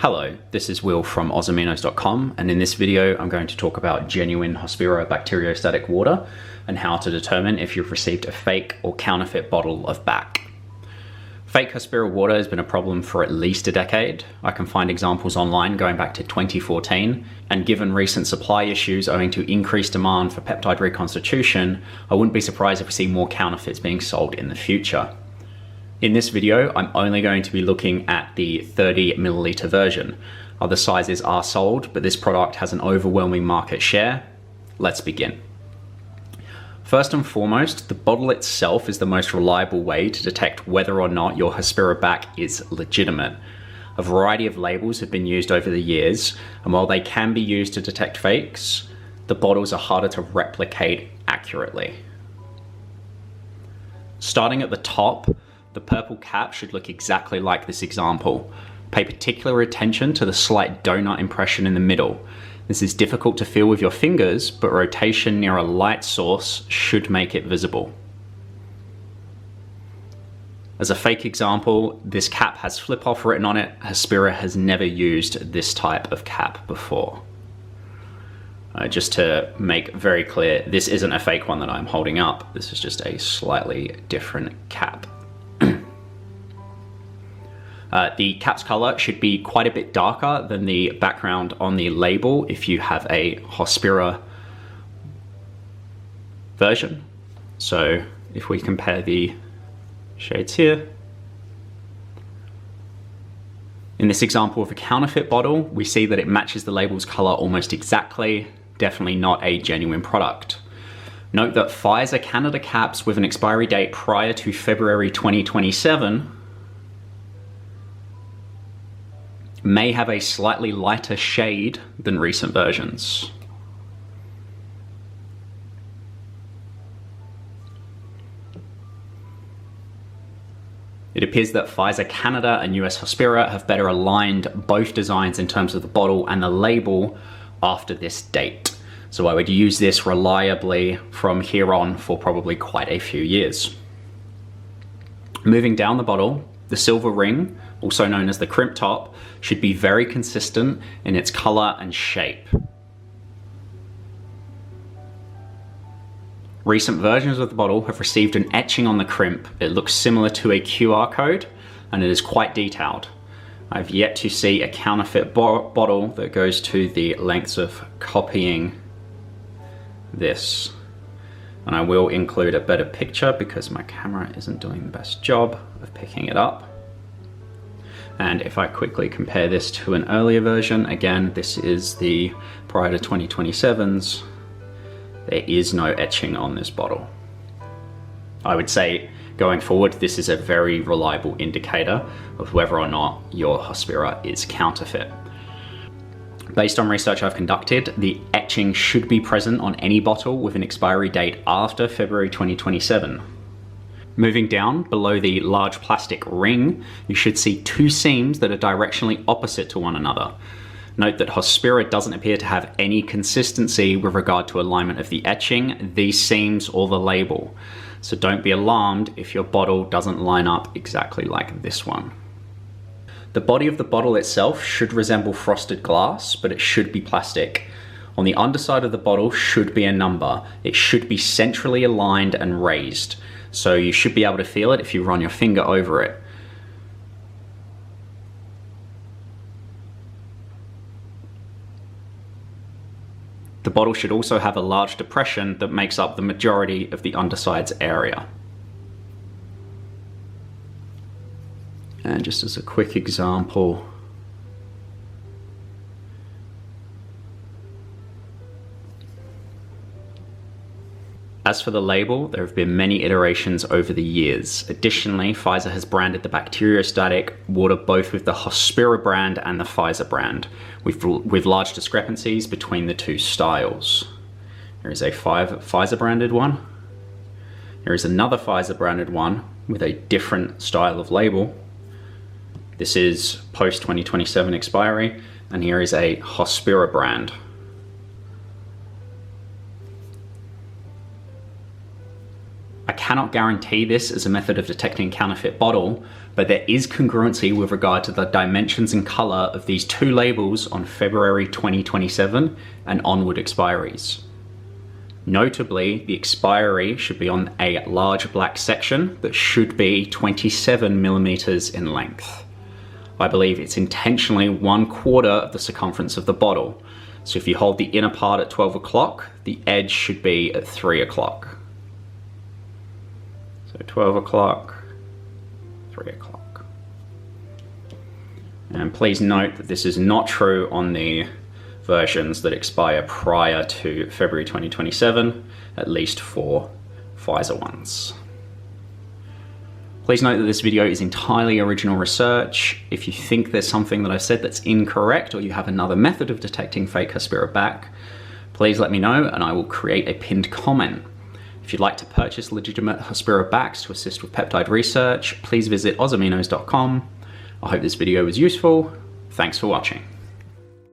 Hello, this is Will from OzAminos.com, and in this video I'm going to talk about genuine Hospira bacteriostatic water and how to determine if you've received a fake or counterfeit bottle of BAC. Fake Hospira water has been a problem for at least a decade. I can find examples online going back to 2014, and given recent supply issues owing to increased demand for peptide reconstitution, I wouldn't be surprised if we see more counterfeits being sold in the future. In this video, I'm only going to be looking at the 30 milliliter version. Other sizes are sold, but this product has an overwhelming market share. Let's begin. First and foremost, the bottle itself is the most reliable way to detect whether or not your Hospira BAC is legitimate. A variety of labels have been used over the years, and while they can be used to detect fakes, the bottles are harder to replicate accurately. Starting at the top, the purple cap should look exactly like this example. Pay particular attention to the slight donut impression in the middle. This is difficult to feel with your fingers, but rotation near a light source should make it visible. As a fake example, this cap has flip off written on it. Hospira has never used this type of cap before. Just to make very clear, this isn't a fake one that I'm holding up. This is just a slightly different cap. The cap's color should be quite a bit darker than the background on the label if you have a Hospira version. So if we compare the shades here, in this example of a counterfeit bottle, we see that it matches the label's color almost exactly, definitely not a genuine product. Note that Pfizer Canada caps with an expiry date prior to February 2027 may have a slightly lighter shade than recent versions. It appears that Pfizer Canada and US Hospira have better aligned both designs in terms of the bottle and the label after this date. So I would use this reliably from here on for probably quite a few years. Moving down the bottle, the silver ring, also known as the crimp top, should be very consistent in its color and shape. Recent versions of the bottle have received an etching on the crimp. It looks similar to a QR code, and it is quite detailed. I've yet to see a counterfeit bottle that goes to the lengths of copying this. And I will include a better picture because my camera isn't doing the best job of picking it up. And if I quickly compare this to an earlier version, again, this is the prior to 2027s, there is no etching on this bottle. I would say going forward, this is a very reliable indicator of whether or not your Hospira is counterfeit. Based on research I've conducted, the etching should be present on any bottle with an expiry date after February 2027. Moving down below the large plastic ring, you should see two seams that are directionally opposite to one another. Note that Hospira doesn't appear to have any consistency with regard to alignment of the etching, these seams, or the label. So don't be alarmed if your bottle doesn't line up exactly like this one. The body of the bottle itself should resemble frosted glass, but it should be plastic. On the underside of the bottle should be a number. It should be centrally aligned and raised. So you should be able to feel it if you run your finger over it. The bottle should also have a large depression that makes up the majority of the underside's area. And just as a quick example, as for the label, there have been many iterations over the years. Additionally, Pfizer has branded the bacteriostatic water both with the Hospira brand and the Pfizer brand, with large discrepancies between the two styles. There is a Pfizer branded one. There is another Pfizer branded one with a different style of label. This is post 2027 expiry, and here is a Hospira brand. cannot guarantee this as a method of detecting counterfeit bottle, but there is congruency with regard to the dimensions and color of these two labels on February 2027 and onward expiries. Notably, the expiry should be on a large black section that should be 27 millimeters in length. I believe it's intentionally 1/4 of the circumference of the bottle. So if you hold the inner part at 12 o'clock, the edge should be at 3 o'clock. So 12 o'clock, 3 o'clock. And please note that this is not true on the versions that expire prior to February 2027, at least for Pfizer ones. Please note that this video is entirely original research. If you think there's something that I've said that's incorrect, or you have another method of detecting fake Hospira BAC, please let me know and I will create a pinned comment. If you'd like to purchase legitimate Hospira BACs to assist with peptide research, please visit ozaminos.com. I hope this video was useful. Thanks for watching.